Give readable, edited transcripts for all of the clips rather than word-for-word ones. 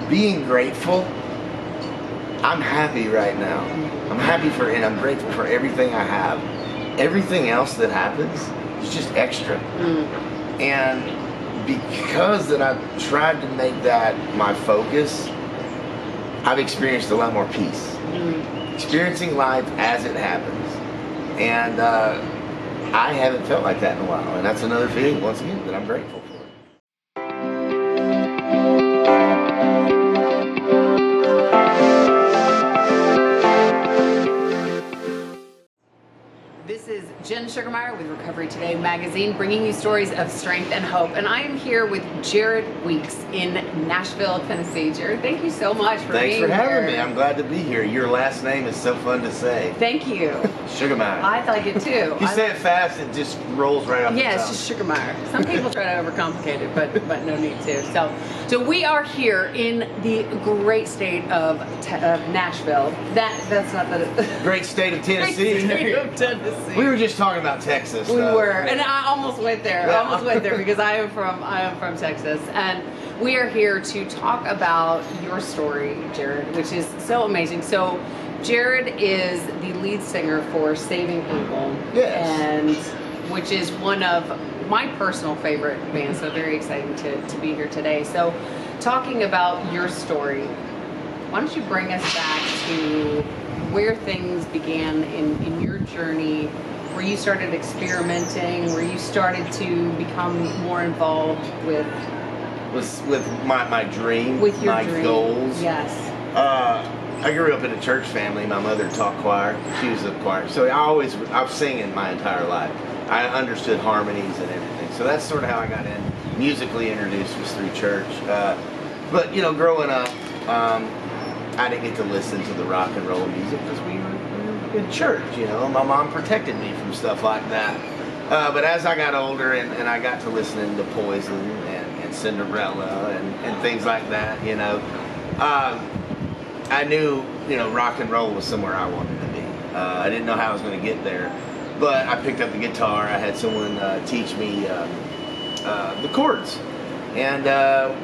being grateful, I'm happy right now. I'm happy for, and I'm grateful for everything I have. Everything else that happens is just extra. And because that I've tried to make that my focus, I've experienced a lot more peace. Experiencing life as it happens. And I haven't felt like that in a while. And that's another feeling, once again, that I'm grateful for. This is Jen Sugarmeyer with Recovery Today magazine, bringing you stories of strength and hope. And I am here with Jared Weeks in Nashville, Tennessee. Jared, thank you so much for being here. Thanks for having me. I'm glad to be here. Your last name is so fun to say. Thank you. Sugarmeyer. I like it too. You say it fast, it just rolls right off the tongue. Yeah, it's just Sugarmeyer. Some people try to overcomplicate it, but no need to. So we are here in the great state of Nashville. That's not the great state of Tennessee. Great state of Tennessee. We were just talking about Texas. We were, and I almost went there. I almost went there because I am from Texas, and we are here to talk about your story, Jared, which is so amazing. So, Jared is the lead singer for Saving Abel, and which is one of my personal favorite bands. So very exciting to be here today. So, talking about your story, why don't you bring us back to where things began in your journey, where you started experimenting, where you started to become more involved with my dream, with your my dream. goals. Yes. I grew up in a church family. My mother taught choir. She was a choir. So I was singing my entire life. I understood harmonies and everything. So that's sort of how I got musically introduced, was through church. But you know, growing up, I didn't get to listen to the rock and roll music because we were in church, you know. My mom protected me from stuff like that. But as I got older and I got to listening to Poison and Cinderella and things like that, you know, I knew, you know, rock and roll was somewhere I wanted to be. I didn't know how I was going to get there, but I picked up the guitar. I had someone teach me the chords. And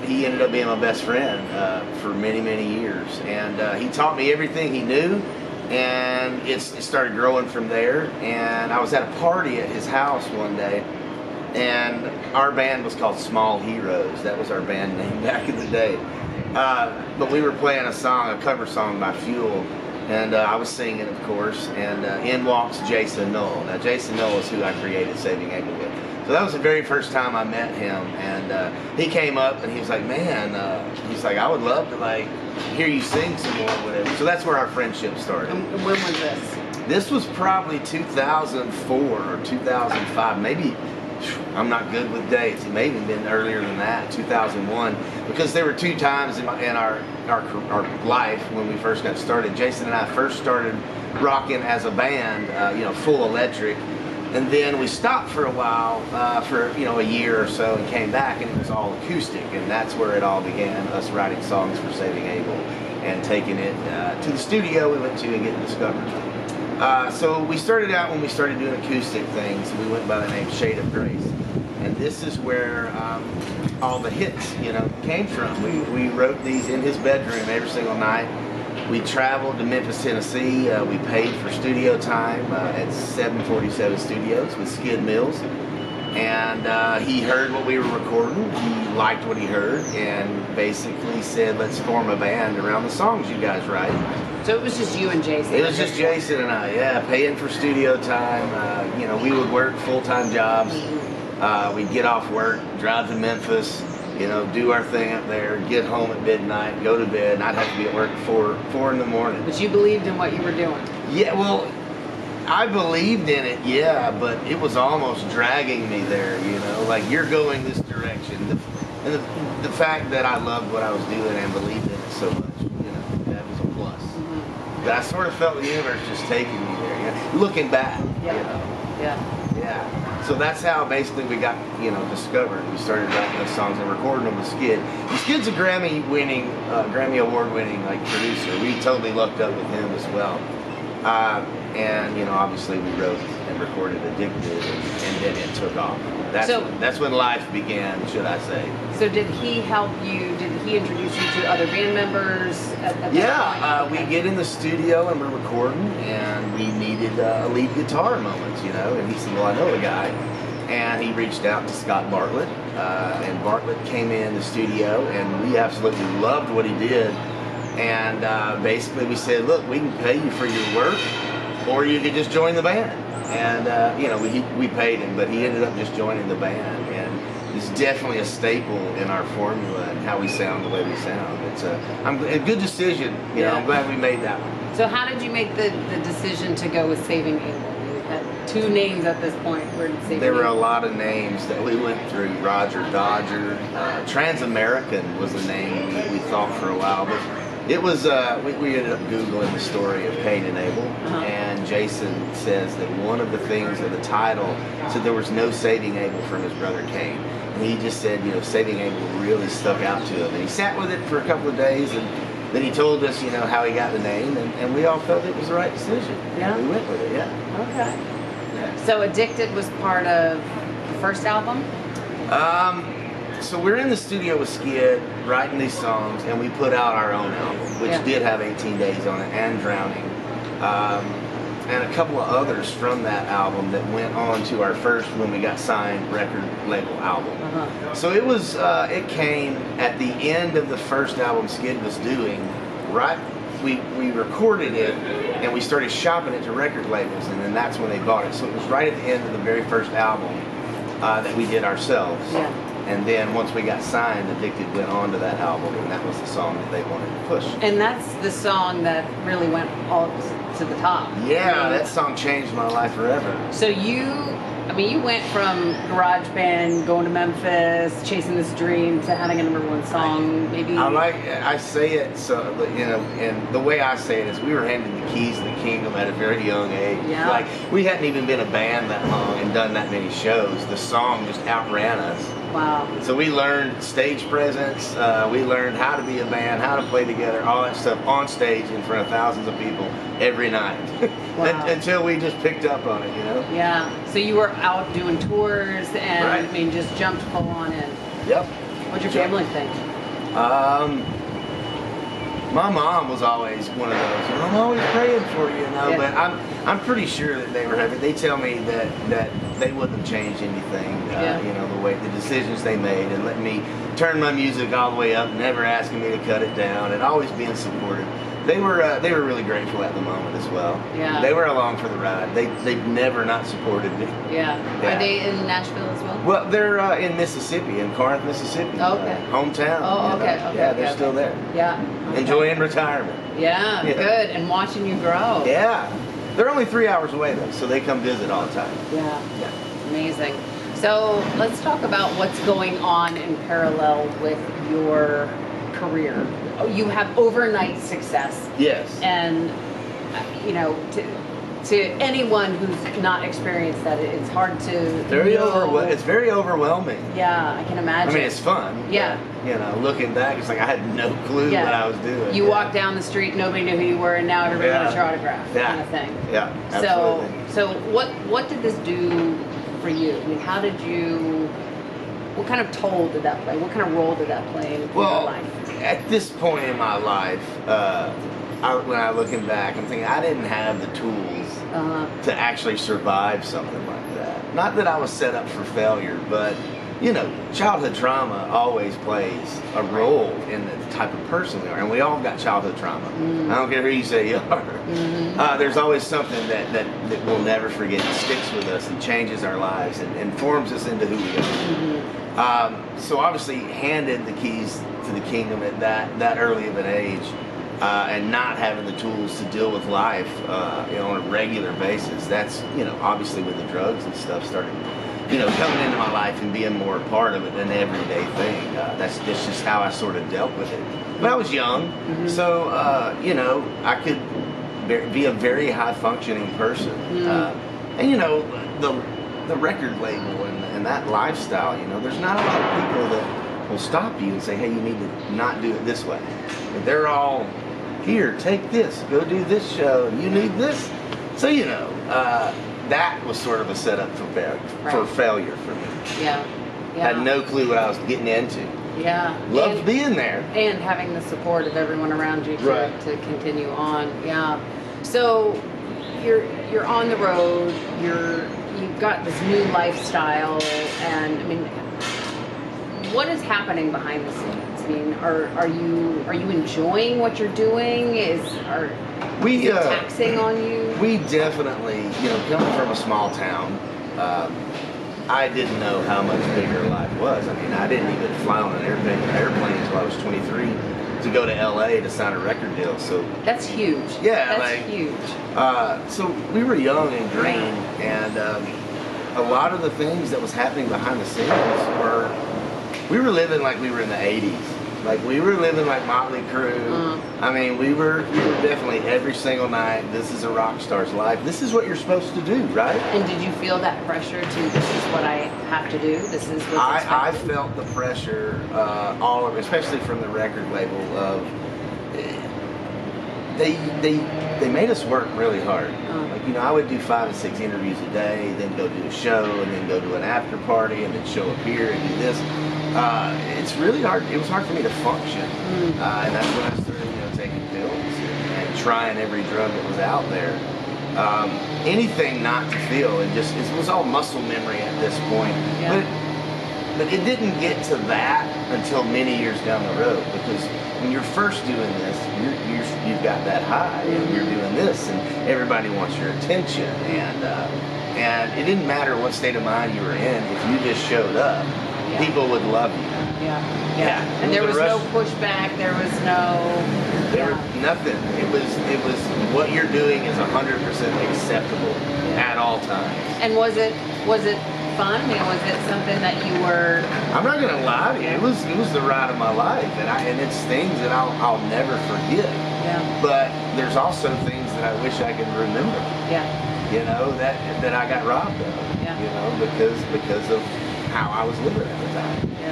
he ended up being my best friend for many, many years. And he taught me everything he knew, and it started growing from there. And I was at a party at his house one day, and our band was called Small Heroes. That was our band name back in the day. But we were playing a cover song by Fuel, and I was singing, of course, and in walks Jason Knoll. Now, Jason Knoll is who I created Saving Abel with. So that was the very first time I met him, and he came up and he was like, man, he's like, I would love to like hear you sing some more, whatever. So that's where our friendship started. And when was this? This was probably 2004 or 2005, maybe. I'm not good with dates. It may have been earlier than that, 2001, because there were two times in our life when we first got started. Jason and I first started rocking as a band, you know, full electric. And then we stopped for a while, for, you know, a year or so, and came back, and it was all acoustic, and that's where it all began, us writing songs for Saving Abel and taking it to the studio we went to and getting discovered. So we started out, when we started doing acoustic things, we went by the name Shade of Grace. And this is where all the hits, you know, came from. We wrote these in his bedroom every single night. We traveled to Memphis, Tennessee. We paid for studio time at 747 Studios with Skid Mills. And he heard what we were recording. He liked what he heard and basically said, let's form a band around the songs you guys write. So it was just you and Jason? It was just Jason and I, yeah, paying for studio time. You know, we would work full-time jobs. We'd get off work, drive to Memphis, you know, do our thing up there, get home at midnight, go to bed, and I'd have to be at work at 4 in the morning. But you believed in what you were doing? Yeah, well, I believed in it, yeah, but it was almost dragging me there, you know, like you're going this direction. And the fact that I loved what I was doing and believed in it so much, you know, that was a plus. Mm-hmm. But I sort of felt the universe just taking me there, you know, looking back, yeah. You know. Yeah. Yeah. So that's how basically we got, you know, discovered. We started writing those songs and recording them with Skid. And Skid's a Grammy Award winning like producer. We totally lucked up with him as well. and obviously we wrote and recorded Addicted, and then it took off. That's when life began, should I say. So did he help you? Did he introduce you to other band members at that point? We get in the studio and we're recording, and we needed a lead guitar moment, and he said, well, I know a guy. And he reached out to Scott Bartlett, and Bartlett came in the studio, and we absolutely loved what he did. And basically we said, look, we can pay you for your work, or you could just join the band. And we paid him, but he ended up just joining the band. And it's definitely a staple in our formula and how we sound the way we sound. It's a good decision. I'm glad we made that one. So how did you make the decision to go with Saving Abel? Two names at this point. There were a lot of names that we went through. Roger Dodger, Trans-American was the name we thought for a while, but it was we ended up Googling the story of Cain and Abel, and Jason says that one of the things of the title said there was no saving Abel from his brother Cain, and he just said saving Abel really stuck out to him, and he sat with it for a couple of days, and then he told us how he got the name, and we all felt it was the right decision. Yeah, we went with it. Okay. So Addicted was part of the first album? So we're in the studio with Skid writing these songs, and we put out our own album, which did have 18 Days on it, and Drowning, and a couple of others from that album that went on to our first, when we got signed, record label album. So it was it came at the end of the first album Skid was doing. We recorded it, and we started shopping it to record labels, and then that's when they bought it. So it was right at the end of the very first album that we did ourselves. And then once we got signed, Addicted went on to that album, and that was the song that they wanted to push. And that's the song that really went all to the top. Yeah, that song changed my life forever. So you went from garage band, going to Memphis, chasing this dream, to having a #1 song. I say it so, and the way I say it is, we were handed the keys to the kingdom at a very young age. Yeah. Like, we hadn't even been a band that long and done that many shows. The song just outran us. Wow. So we learned stage presence, we learned how to be a band, how to play together, all that stuff on stage in front of thousands of people every night. Wow. Until we just picked up on it, Yeah. So you were out doing tours and just jumped full on in. Yep. What'd your family think? My mom was always one of those, I'm always praying for you, but I'm pretty sure that they were happy. They tell me that they wouldn't have changed anything, the decisions they made, and letting me turn my music all the way up, never asking me to cut it down, and always being supportive. They were really grateful at the moment as well. Yeah. They were along for the ride. They've never not supported me. Yeah. Are they in Nashville as well? Well, they're in Mississippi, in Corinth, Mississippi. Okay. Hometown. Oh, okay. Yeah, they're still there. Yeah. Okay. Enjoying retirement. Yeah, good. And watching you grow. Yeah. They're only 3 hours away though, so they come visit all the time. Yeah. Amazing. So let's talk about what's going on in parallel with your career. You have overnight success. Yes. And to anyone who's not experienced that, it's hard to It's very overwhelming. Yeah, I can imagine. I mean, it's fun. Yeah. Looking back, it's like I had no clue what I was doing. You walked down the street, nobody knew who you were, and now everybody wants your autograph, kind of thing. Yeah, absolutely. So what did this do for you? I mean, what kind of toll did that play? What kind of role did that play in your life? At this point in my life, when I'm looking back, I'm thinking I didn't have the tools to actually survive something like that. Not that I was set up for failure, but childhood trauma always plays a role in the type of person we are, and we all got childhood trauma. I don't care who you say you are. There's always something that we'll never forget, and sticks with us and changes our lives and forms us into who we are. So obviously, handed the keys to the kingdom at that early of an age, and not having the tools to deal with life on a regular basis. That's obviously when the drugs and stuff started coming into my life and being more a part of it, an everyday thing. That's just how I sort of dealt with it. But I was young, so I could be a very high functioning person, and the record label and that lifestyle. There's not a lot of people that will stop you and say, hey, you need to not do it this way. But they're all, here, take this, go do this show, you need this So that was sort of a setup for failure for me. Yeah. Had no clue what I was getting into. Yeah. Loved being there. And having the support of everyone around you to continue on. Yeah. So you're on the road, you've got this new lifestyle, and I mean, what is happening behind the scenes? I mean, are you enjoying what you're doing? Is it taxing on you? We definitely, coming from a small town, I didn't know how much bigger life was. I mean, I didn't even fly on an airplane until I was 23 to go to LA to sign a record deal. So that's huge. Yeah, that's huge. So we were young and green, and a lot of the things that was happening behind the scenes we were living like we were in the 80s. Like, we were living like Motley Crue. I mean, we were definitely every single night, this is a rock star's life. This is what you're supposed to do, right? And did you feel that pressure to, this is what I have to do? This is what's expected? I felt the pressure, especially from the record label, of they made us work really hard. Like, I would do 5 to 6 interviews a day, then go do a show, and then go to an after party, and then show up here and do this. It's really hard. It was hard for me to function, and that's when I started, taking pills and trying every drug that was out there. Anything not to feel, and it was all muscle memory at this point. Yeah. But it didn't get to that until many years down the road, because when you're first doing this, you've got that high, and you're doing this, and everybody wants your attention, and it didn't matter what state of mind you were in. If you just showed up, people would love you. Yeah. And there was no pushback. There was nothing. It was what you're doing is 100% acceptable at all times. And was it fun? I mean, was it something that you were? I'm not gonna lie to you. It was the ride of my life, and it's things that I'll never forget. Yeah. But there's also things that I wish I could remember. Yeah. That I got robbed of. Yeah. Because of how I was living at the time. Yeah.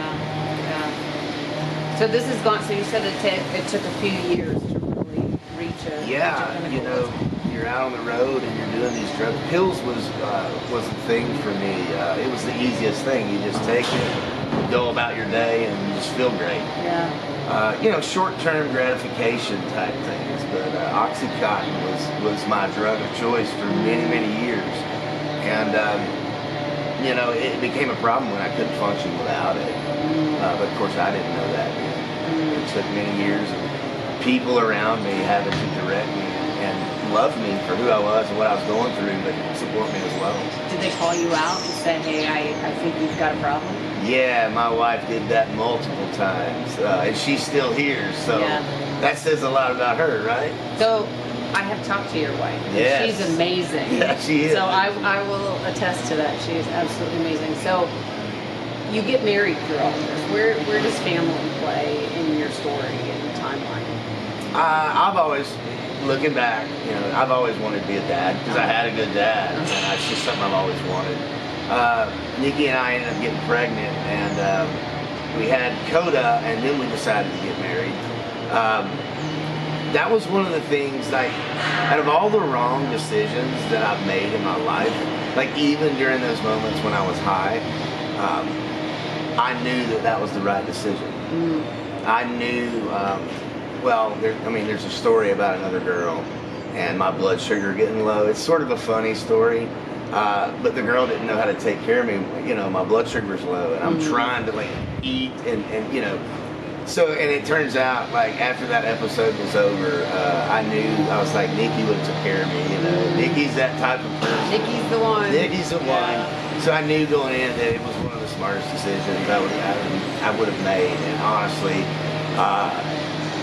So this has gone. So you said it took a few years to really reach a. You're out on the road and you're doing these drugs. Pills was a thing for me. It was the easiest thing. You just take it, go about your day, and you just feel great. Yeah. Short-term gratification type things. But Oxycontin was my drug of choice for many, many years, and it became a problem when I couldn't function without it. But of course, I didn't know that yet. It took many years of people around me having to direct me and love me for who I was and what I was going through, but support me as well. Did they call you out and say, hey, I think you've got a problem? Yeah, my wife did that multiple times, and she's still here, so that says a lot about her, right? So I have talked to your wife. Yes. She's amazing. Yeah, she is. So I will attest to that. She is absolutely amazing. So you get married through all of this. Where does family play in your story and the timeline? I've always, looking back, I've always wanted to be a dad because I had a good dad, and that's just something I've always wanted. Nikki and I ended up getting pregnant, and we had Coda, and then we decided to get married. That was one of the things, like, out of all the wrong decisions that I've made in my life, like even during those moments when I was high, I knew that was the right decision. I knew, there's a story about another girl and my blood sugar getting low. It's sort of a funny story, but the girl didn't know how to take care of me. My blood sugar's low, and I'm trying to eat and So, and it turns out, after that episode was over, I knew, I was like, Nikki would have took care of me, Nikki's that type of person. Nikki's the one. Nikki's the one. So I knew going in that it was one of the smartest decisions I would have made. And honestly,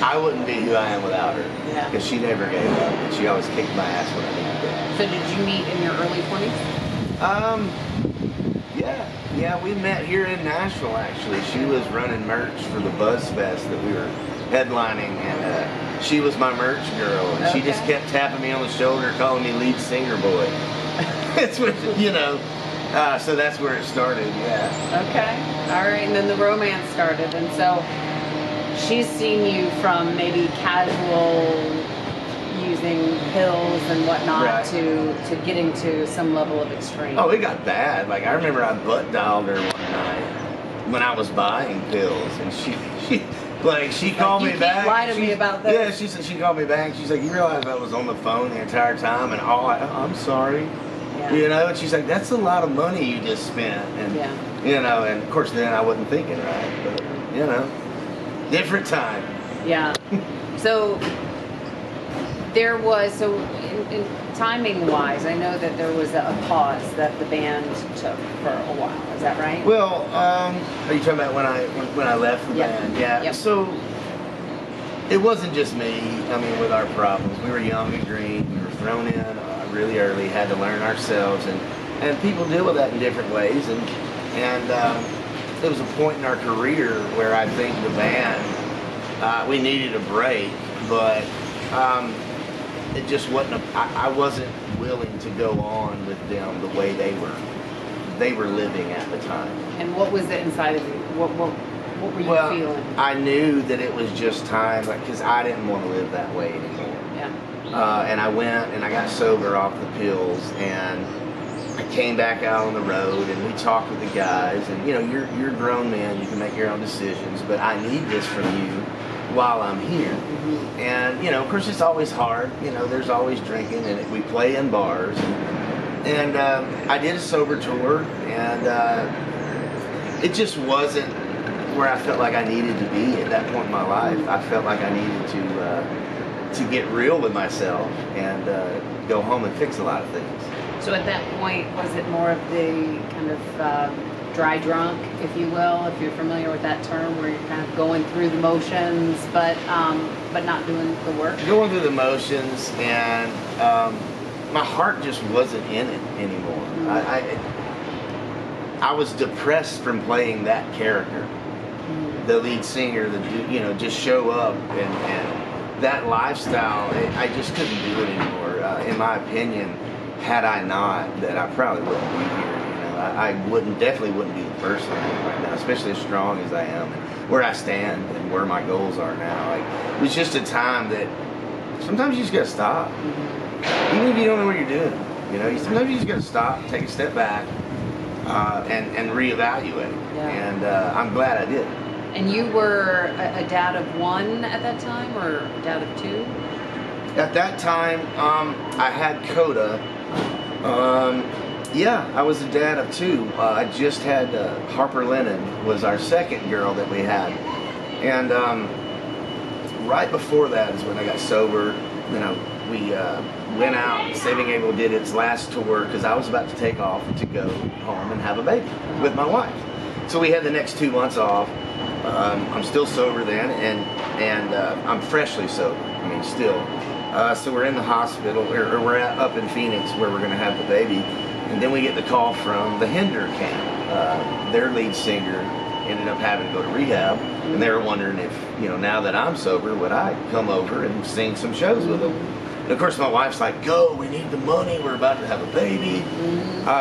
I wouldn't be who I am without her. Yeah. Because she never gave up, and she always kicked my ass when I needed it. So did you meet in your early 20s? Yeah, we met here in Nashville, actually. She was running merch for the Buzz Fest that we were headlining, and she was my merch girl, and she just kept tapping me on the shoulder, calling me lead singer boy. It's what, so that's where it started, yeah. Okay, all right, and then the romance started, and so she's seen you from maybe casual, using pills and whatnot Right. to getting to some level of extreme. Oh, it got bad. Like I remember I butt dialed her one night when I was buying pills, and she called you me keep back. lying to me about this. Yeah, she said she called me back. She's like, you realize I was on the phone the entire time, and I'm sorry. Yeah. You know, and she's like, that's a lot of money you just spent, and Yeah. you know, and of course then I wasn't thinking right, but you know, different time. Yeah. So there was, in timing wise, I know that there was a pause that the band took for a while. Is that right? Well, are you talking about when I left the Yep. band? Yeah. Yep. So it wasn't just me. I mean, with our problems, we were young and green. We were thrown in really early. Had to learn ourselves, and people deal with that in different ways. And there was a point in our career where I think the band we needed a break, but it just wasn't. I wasn't willing to go on with them the way they were living at the time. And what was it inside of you? What were you Well, feeling? I knew that it was just time, because I didn't want to live that way anymore. Yeah. And I went and I got sober off the pills, and I came back out on the road, and we talked with the guys. And you know, you're grown men, you can make your own decisions, but I need this from you while I'm here. Mm-hmm. And you know, of course, it's always hard. You know, there's always drinking, and we play in bars. And I did a sober tour, and it just wasn't where I felt like I needed to be at that point in my life. I felt like I needed to get real with myself and go home and fix a lot of things. So at that point, was it more of the kind of dry drunk, if you will, if you're familiar with that term, where you're kind of going through the motions, but not doing the work? Going through the motions, and my heart just wasn't in it anymore. I was depressed from playing that character, the lead singer, just show up and that lifestyle. I just couldn't do it anymore. In my opinion, had I not, that I probably wouldn't be here. You know, I definitely wouldn't be the person I am right now, especially as strong as I am, and where I stand and where my goals are now. Like, it was just a time that sometimes you just gotta stop. Even if you don't know what you're doing, you know, sometimes you just got to stop, take a step back, and reevaluate. Yeah. And I'm glad I did. And you were a dad of one at that time, or a dad of two? At that time, I had Coda. Yeah, I was a dad of two. I just had Harper Lennon was our second girl that we had. And right before that is when I got sober. You know, we went out. Saving Abel did its last tour because I was about to take off to go home and have a baby with my wife. So we had the next 2 months off. I'm still sober then, and I'm freshly sober. I mean, still. So we're in the hospital, or we're up in Phoenix where we're going to have the baby, and then we get the call from the Hinder camp. Their lead singer ended up having to go to rehab, and they were wondering if, you know, now that I'm sober, would I come over and sing some shows with them? And of course, my wife's like, "Go! We need the money. We're about to have a baby."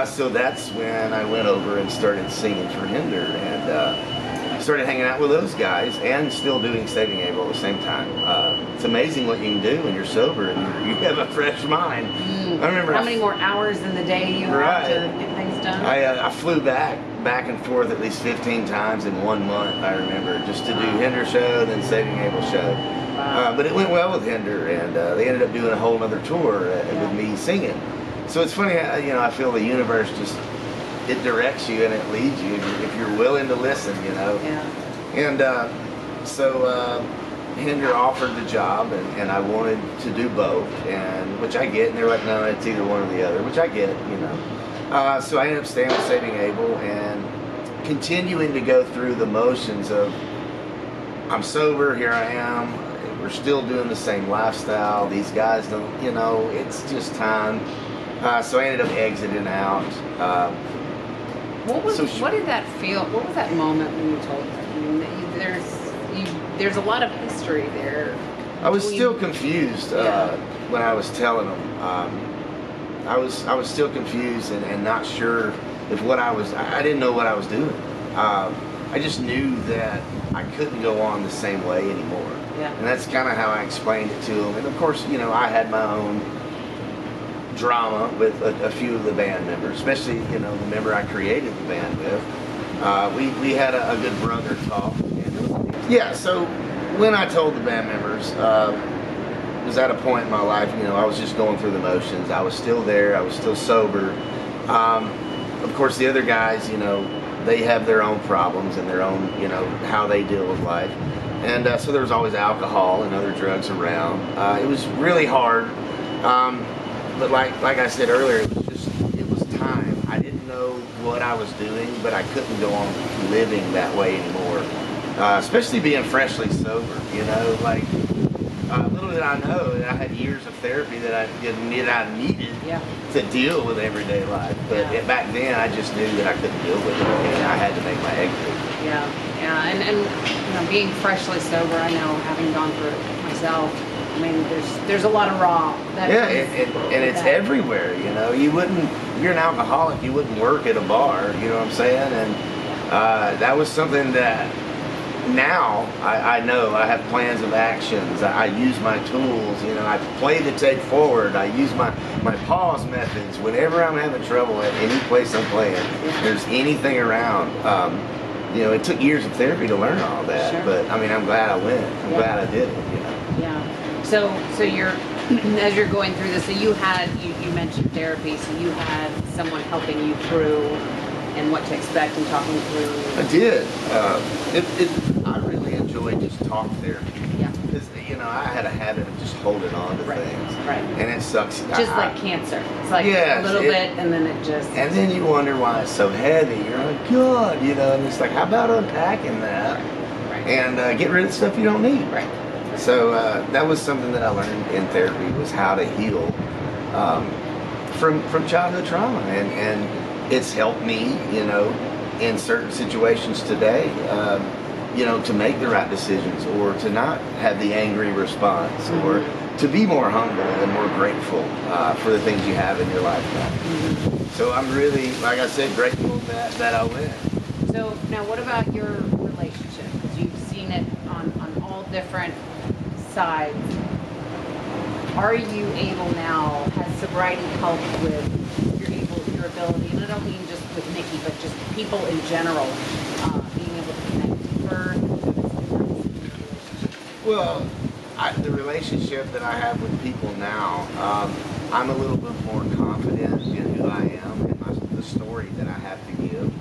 So that's when I went over and started singing for Hinder, and started hanging out with those guys, and still doing Saving Abel at the same time. It's amazing what you can do when you're sober and you have a fresh mind. I remember How many more hours in the day you have to get things done? I flew back and forth at least 15 times in 1 month. I remember, just to do Hinder show, then Saving Abel show. Wow. But it went well with Hinder, and they ended up doing a whole other tour with me singing. So it's funny, you know, I feel the universe just, it directs you and it leads you if you're willing to listen, you know. Yeah. And so Hinder offered the job, and I wanted to do both, and which I get. And they're like, "No, it's either one or the other," which I get, you know. So I ended up staying with Saving Abel and continuing to go through the motions of, I'm sober, here I am. We're still doing the same lifestyle. These guys don't, you know, it's just time. So I ended up exiting out. What did that feel? What was that moment when you told them? I mean, there's a lot of history there. I was still confused when I was telling them. I was still confused and not sure if I didn't know what I was doing. I just knew that I couldn't go on the same way anymore. Yeah. And that's kind of how I explained it to them. And of course, you know, I had my own drama with a few of the band members, especially, you know, the member I created the band with. We had a good brother talk. Yeah, so when I told the band members, was at a point in my life, you know, I was just going through the motions. I was still there. I was still sober. Of course, the other guys, you know, they have their own problems and their own, you know, how they deal with life. And so there was always alcohol and other drugs around. It was really hard. But like I said earlier, it was time. I didn't know what I was doing, but I couldn't go on living that way anymore. Especially being freshly sober, you know, like little did I know that I had years of therapy that I needed to deal with everyday life. But back then, I just knew that I couldn't deal with it, and I had to make my exit. Yeah, and you know, being freshly sober, I know, having gone through it myself. I mean, there's a lot of raw. And it's everywhere. You know, if you're an alcoholic, you wouldn't work at a bar. You know what I'm saying? And that was something that. Now I know I have plans of actions. I use my tools. You know, I play the tape forward. I use my pause methods whenever I'm having trouble at any place I'm playing. If there's anything around, you know, it took years of therapy to learn all that. Sure. But I mean, I'm glad I went. I'm glad I did it. You know. Yeah. So you're as you're going through this. So you mentioned therapy. So you had someone helping you through. And what to expect and talking through. I did. I really enjoyed just talk therapy. Yeah. Because, you know, I had a habit of just holding on to things. Right. And it sucks. Just like cancer. It's like a little bit and then it just. And then you wonder why it's so heavy. You're like, God, you know, and it's like, how about unpacking that? Right. And get rid of stuff you don't need. Right. So that was something that I learned in therapy, was how to heal from childhood trauma. And it's helped me, you know, in certain situations today, you know, to make the right decisions, or to not have the angry response, or to be more humble and more grateful for the things you have in your life now. So I'm really, like I said, grateful that I went. So now what about your relationship? Because you've seen it on all different sides. Are you able now, has sobriety helped with your ability, and I don't mean just with Nikki, but just people in general, being able to connect deeper? Well, the relationship that I have with people now, I'm a little bit more confident in who I am and the story that I have to give.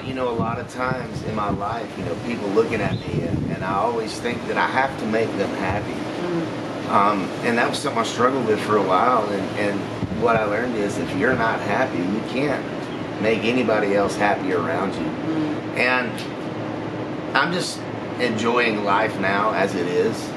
You know, a lot of times in my life, you know, people looking at me, and I always think that I have to make them happy. And that was something I struggled with for a while, and what I learned is, if you're not happy, you can't make anybody else happy around you. And I'm just enjoying life now as it is.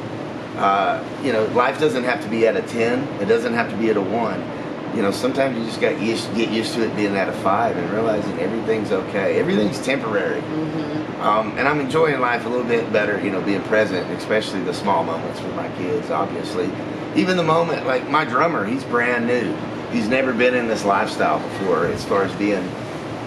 You know, life doesn't have to be at a 10. It doesn't have to be at a 1. You know, sometimes you just got to get used to it being at a 5 and realizing everything's okay. Everything's temporary. And I'm enjoying life a little bit better, you know, being present, especially the small moments with my kids, obviously. Even the moment, like my drummer, he's brand new. He's never been in this lifestyle before, as far as being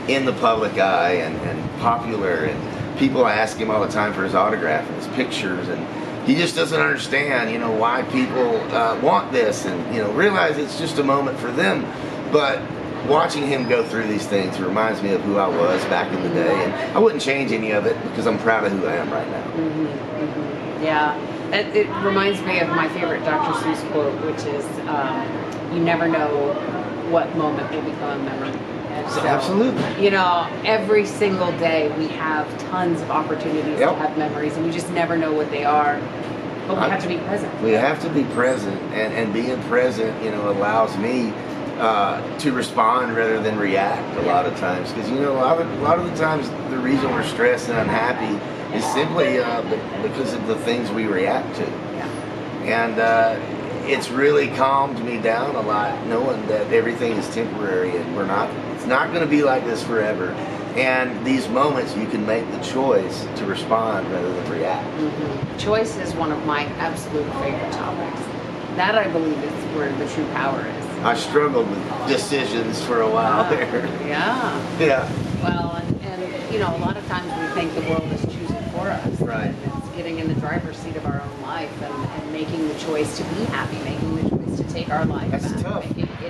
in the public eye and popular, and people ask him all the time for his autograph and his pictures, and he just doesn't understand, you know, why people want this, and, you know, realize it's just a moment for them. But watching him go through these things reminds me of who I was back in the day, and I wouldn't change any of it because I'm proud of who I am right now. Yeah. It reminds me of my favorite Dr. Seuss quote, which is, you never know what moment will become a memory. And so, absolutely. You know, every single day we have tons of opportunities to have memories, and we just never know what they are. But we have to be present. We have to be present, and being present, you know, allows me to respond rather than react a lot of times. Because, you know, a lot of the times the reason we're stressed and unhappy is simply because of the things we react to. And it's really calmed me down a lot, knowing that everything is temporary, and it's not going to be like this forever. And these moments, you can make the choice to respond rather than react. Choice is one of my absolute favorite topics. That, I believe, is where the true power is. I struggled with decisions for a while there. Yeah. Well, and you know, a lot of times we think the world is choosing for us. Right. And it's getting in the driver's seat of our own life. making the choice to be happy, making the choice to take our life That's back. tough.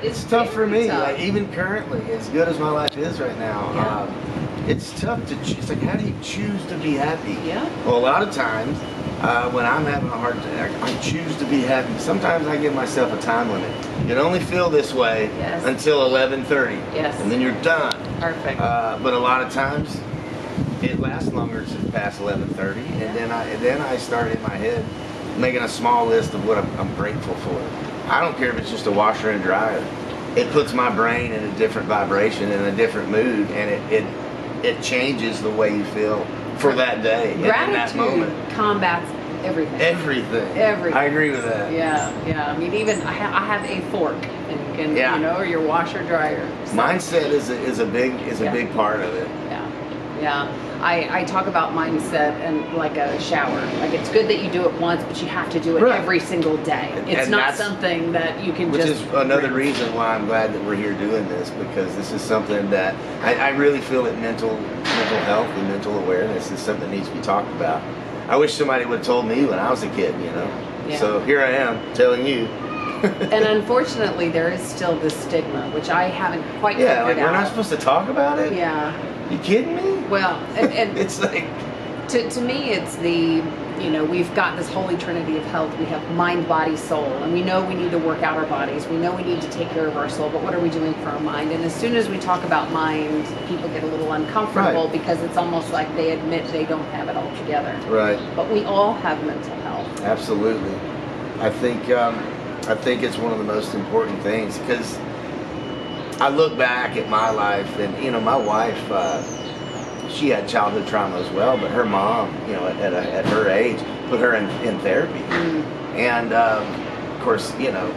It's tough for very me. tough. Like even currently, as good as my life is right now, Yeah. it's tough to choose. Like, how do you choose to be happy? Yeah. Well, a lot of times, when I'm having a hard time, I choose to be happy. Sometimes I give myself a time limit. You can only feel this way Yes. until 11:30. Yes. And then you're done. Perfect. But a lot of times, it lasts longer to past 11:30, and then I start in my head making a small list of what I'm grateful for. I don't care if it's just a washer and dryer. It puts my brain in a different vibration, in a different mood, and it changes the way you feel for that day and in that moment. Gratitude combats everything. Everything. I agree with that. Yeah, yeah. I mean, even I have a fork, and Yeah. you know, or your washer dryer. So, Mindset is a big part of it. yeah, yeah. I talk about mindset and like a shower. Like, it's good that you do it once, but you have to do it Right. every single day. It's And not that's- something that you can Which just. is another reason why I'm glad that we're here doing this, because this is something that I really feel that mental health and mental awareness is something that needs to be talked about. I wish somebody would have told me when I was a kid, you know. Yeah. So here I am telling you. And unfortunately, there is still this stigma, which I haven't quite Yeah, like figured we're out. not supposed to talk about it? Yeah. You kidding me? Well, and It's like, to me, it's the, you know, we've got this holy trinity of health. We have mind, body, soul, and we know we need to work out our bodies. We know we need to take care of our soul, but what are we doing for our mind? And as soon as we talk about mind, people get a little uncomfortable Right. because it's almost like they admit they don't have it all together. right. But we all have mental health. Absolutely. I think it's one of the most important things, because I look back at my life, and you know, my wife, she had childhood trauma as well, but her mom, you know, at her age, put her in therapy, and of course, you know,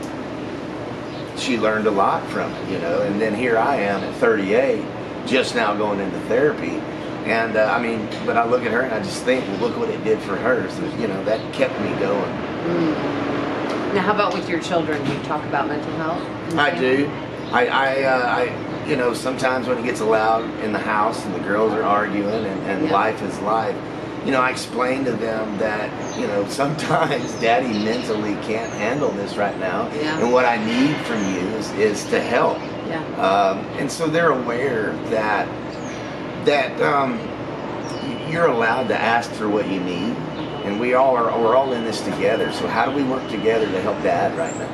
she learned a lot from it, you know, and then here I am at 38, just now going into therapy. And I mean, but I look at her and I just think, well, look what it did for her. So, you know, that kept me going. Now, how about with your children? Do you talk about mental health? I do. I you know, sometimes when it gets loud in the house and the girls are arguing and Yeah. life is life, you know, I explain to them that, you know, sometimes Daddy mentally can't handle this right now. Yeah. And what I need from you is to help. Yeah. And so they're aware that you're allowed to ask for what you need, and we're all in this together. So how do we work together to help Dad right now?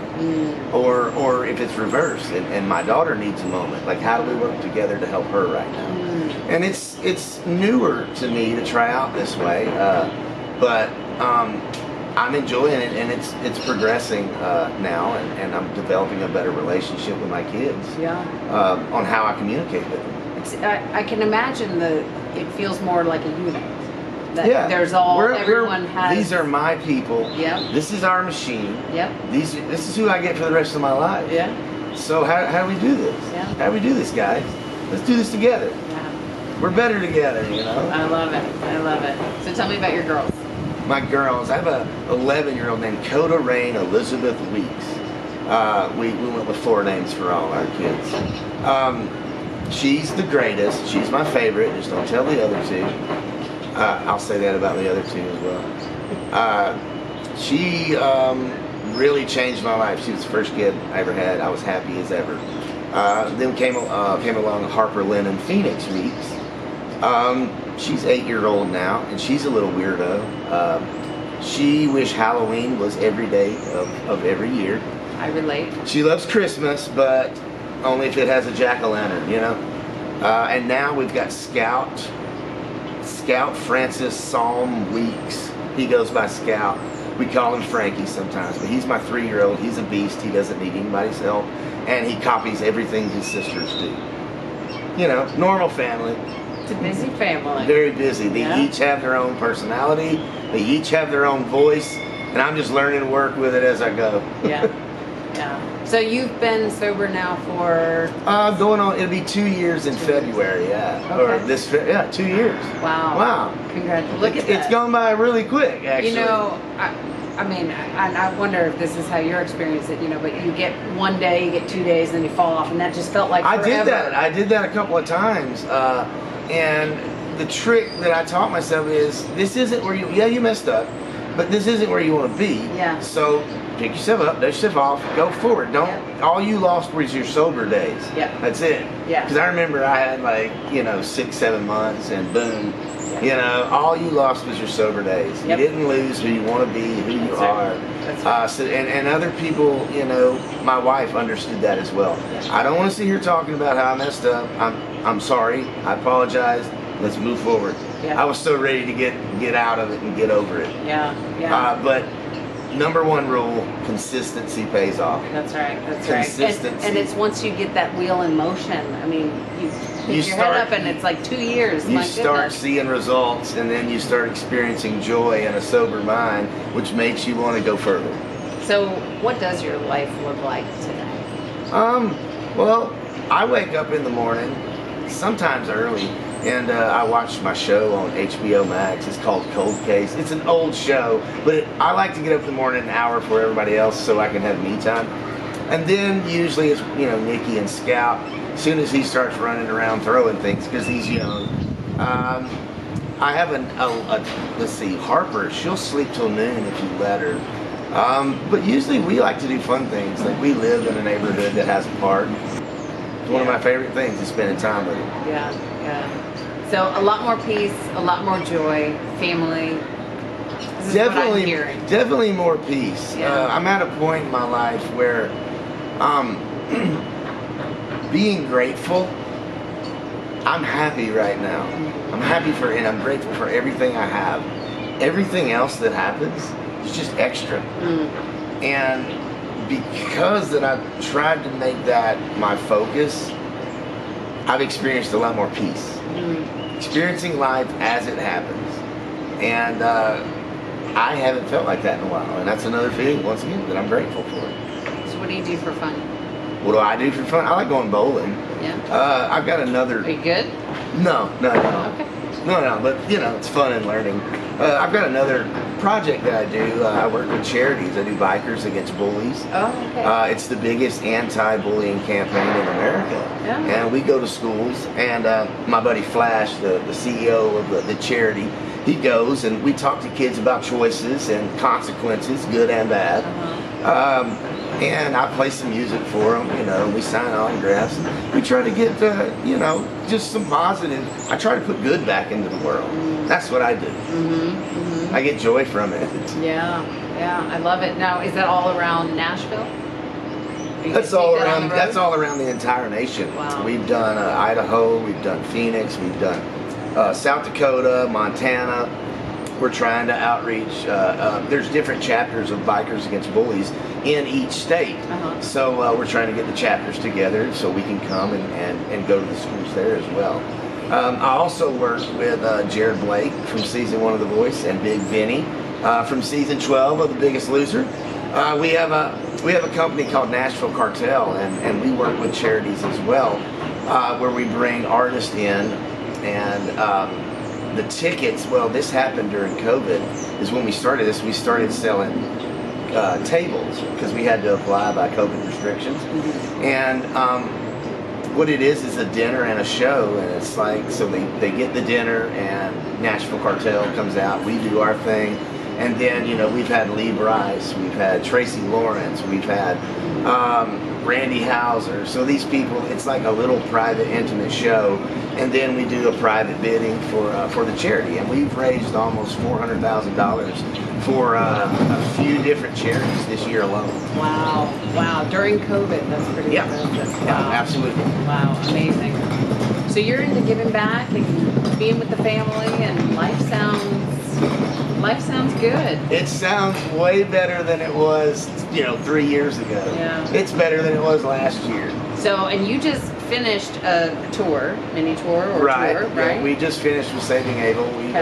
Or if it's reversed and my daughter needs a moment, like how do we work together to help her right now? And it's newer to me to try out this way, but I'm enjoying it, and it's progressing now, and I'm developing a better relationship with my kids. Yeah. On how I communicate with them. I can imagine it feels more like a unit. That Yeah, there's everyone has. These are my people. Yep. This is our machine. Yep. This is who I get for the rest of my life. Yeah. So how do we do this? Yeah. How do we do this, guys? Let's do this together. Yeah. We're better together, you know. I love it. I love it. So tell me about your girls. My girls, I have a 11-year-old named Coda Rain Elizabeth Weeks. We went with 4 names for all our kids. She's the greatest. She's my favorite. Just don't tell the other 2. I'll say that about the other 2 as well. She really changed my life. She was the first kid I ever had. I was happy as ever. Then came along Harper Lynn and Phoenix Weeks. She's 8-year-old now, and she's a little weirdo. She wished Halloween was every day of every year. I relate. She loves Christmas, but only if it has a jack-o'-lantern, you know. And now we've got Scout Francis Psalm Weeks. He goes by Scout. We call him Frankie sometimes, but he's my 3-year-old. He's a beast. He doesn't need anybody's help, and he copies everything his sisters do. You know, normal family. It's a busy family. Very busy. They Yeah. each have their own personality. They each have their own voice, and I'm just learning to work with it as I go. Yeah. Yeah. So you've been sober now for Going on, it'll be 2 years in February, yeah. Or Okay. 2 years. Wow. Wow. Congratulations. Look at that. It's gone by really quick, actually. You know, I mean, I wonder if this is how you're experiencing it, you know, but you get 1 day, you get 2 days, and then you fall off, and that just felt like forever. I did that a couple of times. And the trick that I taught myself is, this isn't where you messed up, but this isn't where you want to be. Yeah. So pick yourself up, dust yourself off, go forward. Don't. All you lost was your sober days. Yeah. That's it. Yeah. Because I remember I had like 6-7 months, and boom. Yeah. All you lost was your sober days. Yep. You didn't lose who you want to be, who you are. That's right. So, and other people, my wife understood that as well. I don't want to sit here talking about how I messed up. I'm sorry. I apologize. Let's move forward. Yeah. I was so ready to get out of it and get over it. Yeah. Yeah. But number one rule: consistency pays off. That's right. That's right. Consistency. And it's once you get that wheel in motion. I mean, you pick your head up, and it's like 2 years. You My start goodness. seeing results, and then you start experiencing joy in a sober mind, which makes you want to go further. So, what does your life look like today? Well, I wake up in the morning, sometimes early, and I watch my show on HBO Max. It's called Cold Case. It's an old show, but I like to get up in the morning an hour before everybody else so I can have me time. And then usually it's, Nicky and Scout. As soon as he starts running around throwing things, because he's young. I have let's see, Harper, she'll sleep till noon if you let her. But usually we like to do fun things. Like we live in a neighborhood that has a park. It's one of my favorite things is spending time with it. Yeah, yeah. So a lot more peace, a lot more joy, family. This is Definitely, what I'm hearing. definitely more peace. Yeah. I'm at a point in my life where being grateful, I'm happy right now. I'm happy and I'm grateful for everything I have. Everything else that happens is just extra. And because that I've tried to make that my focus, I've experienced a lot more peace. Experiencing life as it happens. And I haven't felt like that in a while. And that's another feeling, once again, that I'm grateful for. So what do you do for fun? What do I do for fun? I like going bowling. Yeah. I've got another... Are you good? No. Okay. No, but it's fun and learning. I've got another project that I do. I work with charities. I do Bikers Against Bullies. Oh, okay. It's the biggest anti-bullying campaign in America. Yeah. And we go to schools, and my buddy Flash, the CEO of the charity, he goes and we talk to kids about choices and consequences, good and bad. And I play some music for them, we sign autographs. We try to get, just some positive. I try to put good back into the world. That's what I do. I get joy from it. Yeah, I love it. Now, is that all around Nashville? That's all around. That's all around the entire nation. Wow. We've done Idaho. We've done Phoenix. We've done South Dakota, Montana. We're trying to outreach. There's different chapters of Bikers Against Bullies in each state. So we're trying to get the chapters together so we can come and go to the schools there as well. I also work with Jared Blake from season 1 of The Voice and Big Vinny from season 12 of The Biggest Loser. We have a company called Nashville Cartel, and we work with charities as well, where we bring artists in and. The tickets, well, this happened during COVID, is when we started this. We started selling tables because we had to apply by COVID restrictions. And what it is a dinner and a show, and it's like, so they get the dinner and Nashville Cartel comes out, we do our thing, and then, we've had Lee Bryce, we've had Tracy Lawrence, we've had Randy Hauser. So these people, it's like a little private, intimate show, and then we do a private bidding for the charity, and we've raised almost $400,000 for a few different charities this year alone. Wow! During COVID, that's pretty impressive. Wow. Yeah, absolutely. Wow, amazing. So you're into giving back and being with the family, and life sounds good. It sounds way better than it was, 3 years ago. Yeah. It's better than it was last year. So, and you just finished a mini tour or tour, right? Yeah, we just finished with Saving Abel. We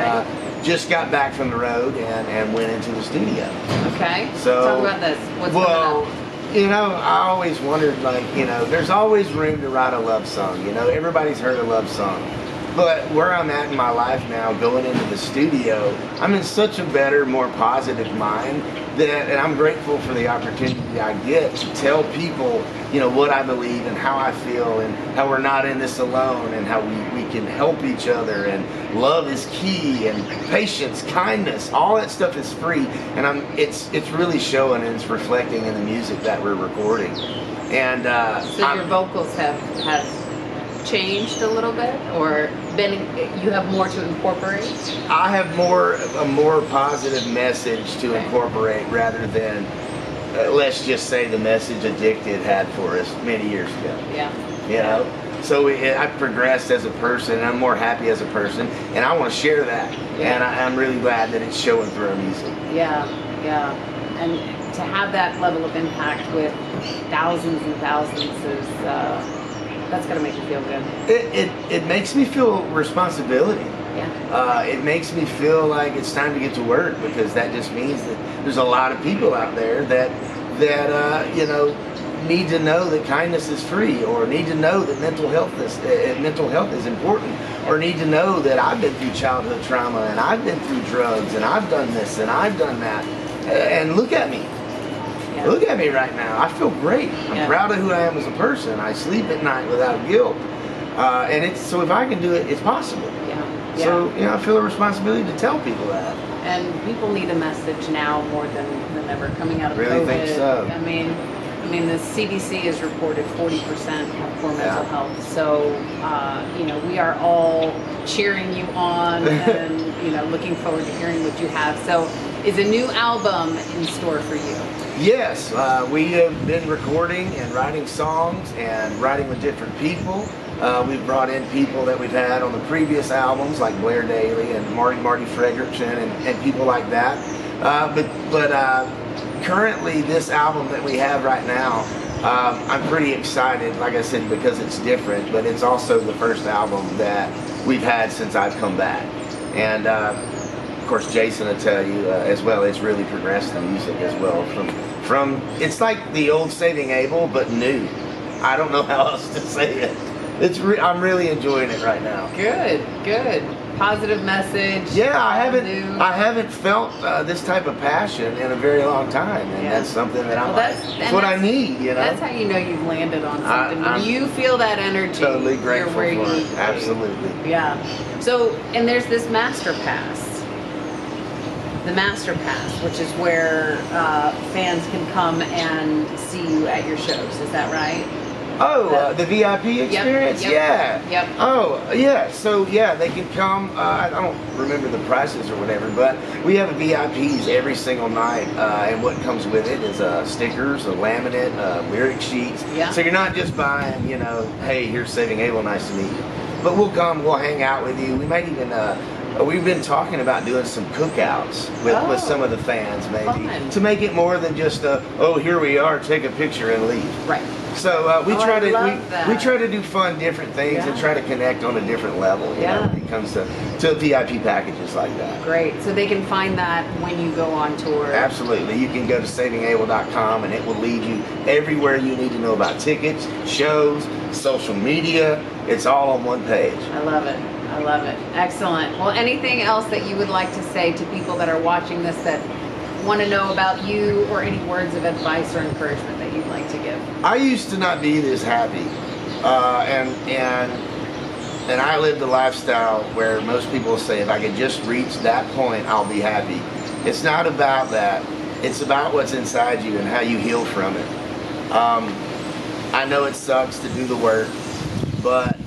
just got back from the road and went into the studio. Okay. So talk about this. What's coming up? I always wondered, there's always room to write a love song. Everybody's heard a love song. But where I'm at in my life now, going into the studio, I'm in such a better, more positive mind. and I'm grateful for the opportunity I get to tell people, you know, what I believe and how I feel and how we're not in this alone and how we can help each other, and love is key, and patience, kindness, all that stuff is free, and it's really showing, and it's reflecting in the music that we're recording. And so your vocals have changed a little bit, or you have more to incorporate? I have a more positive message to incorporate rather than let's just say the message Addicted had for us many years ago. Yeah. You know? So I've progressed as a person, and I'm more happy as a person, and I want to share that. Yeah. And I'm really glad that it's showing through our music. Yeah, yeah. And to have that level of impact with thousands and thousands is, that's going to make you feel good. It makes me feel responsibility. Yeah. It makes me feel like it's time to get to work, because that just means that there's a lot of people out there that you know, need to know that kindness is free, or need to know that mental health is important, or need to know that I've been through childhood trauma, and I've been through drugs, and I've done this and I've done that, and look at me. Yeah. Look at me right now. I feel great. I'm proud of who I am as a person. I sleep at night without guilt. And so if I can do it, it's possible. Yeah. So, you know, I feel a responsibility to tell people that. And people need a message now more than ever, coming out of Really COVID. think so. I mean, the CDC has reported 40% have poor mental health. So, you know, we are all cheering you on and, you know, looking forward to hearing what you have. So, is a new album in store for you? Yes, we have been recording and writing songs and writing with different people. We've brought in people that we've had on the previous albums, like Blair Daly and Marty Fredrickson and people like that. But currently, this album that we have right now, I'm pretty excited, like I said, because it's different, but it's also the first album that we've had since I've come back. And of course, Jason will tell you as well, it's really progressed the music as well. From it's like the old Saving Abel, but new. I don't know how else to say it. I'm really enjoying it right now. Good. Positive message. Yeah, I haven't felt this type of passion in a very long time, and that's something that that's what I need. You know, that's how you know you've landed on something. When you feel that energy, totally grateful you're where for you it. Absolutely. Yeah. So, and there's this Master Pass. The Master Pass, which is where fans can come and see you at your shows. Is that right? Oh, the VIP experience? Yep. Oh, yeah. So, yeah, they can come. I don't remember the prices or whatever, but we have VIPs every single night, and what comes with it is stickers, a laminate, lyric sheets. Yeah. So you're not just buying, you know, hey, here's Saving Abel, nice to meet you. But we'll come, we'll hang out with you. We might even, we've been talking about doing some cookouts with some of the fans, maybe. Fun. To make it more than just oh, here we are, take a picture and leave. Right. So we try to do fun, different things, and try to connect on a different level. You know, when it comes to VIP packages like that. Great. So they can find that when you go on tour. Absolutely. You can go to savingabel.com, and it will lead you everywhere you need to know about tickets, shows, social media. It's all on one page. I love it. Excellent. Well, anything else that you would like to say to people that are watching this that want to know about you, or any words of advice or encouragement that you'd like to give? I used to not be this happy, and I lived a lifestyle where most people say, if I could just reach that point, I'll be happy. It's not about that. It's about what's inside you and how you heal from it. I know it sucks to do the work, but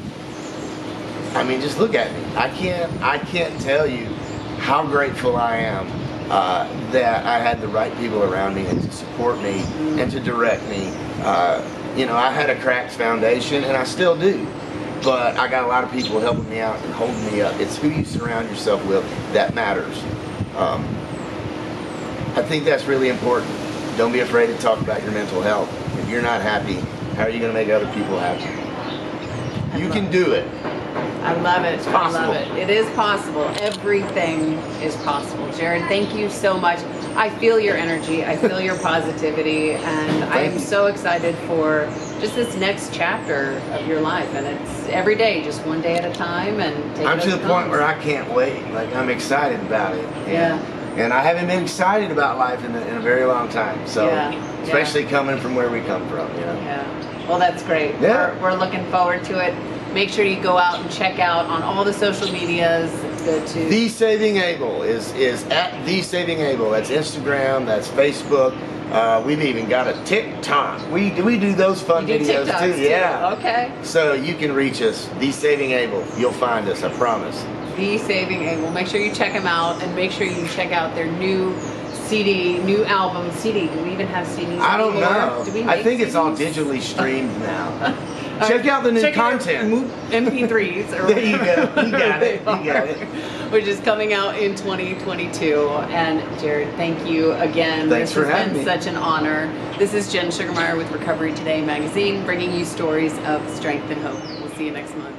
I mean, just look at me. I can't tell you how grateful I am that I had the right people around me and to support me and to direct me. You know, I had a cracked foundation, and I still do, but I got a lot of people helping me out and holding me up. It's who you surround yourself with that matters. I think that's really important. Don't be afraid to talk about your mental health. If you're not happy, how are you going to make other people happy? You can do it. I love it. It's possible. I love it. It is possible. Everything is possible. Jared, thank you so much. I feel your energy. I feel your positivity. And I am so excited for just this next chapter of your life. And it's every day, just one day at a time. And take I'm to the point where I can't wait. Like, I'm excited about it. Yeah. And I haven't been excited about life in a very long time. So, especially coming from where we come from, you know. Yeah. Well, that's great. Yeah. We're looking forward to it. Make sure you go out and check out on all the social medias. Go to The Saving Abel is at The Saving Abel. That's Instagram. That's Facebook. We've even got a TikTok. We do those fun videos TikToks too. Yeah. Okay. So you can reach us, The Saving Abel. You'll find us. I promise. The Saving Abel. Make sure you check them out, and make sure you check out their new CD, new album. CD. Do we even have CDs? I don't know. Do we I think make it's all CDs? digitally streamed now. Check out the new content. MP3s. Or There you go. You got it. You got it. Which is coming out in 2022. And Jared, thank you again. Thanks for having me. This has been such an honor. This is Jen Sugarmeyer with Recovery Today magazine, bringing you stories of strength and hope. We'll see you next month.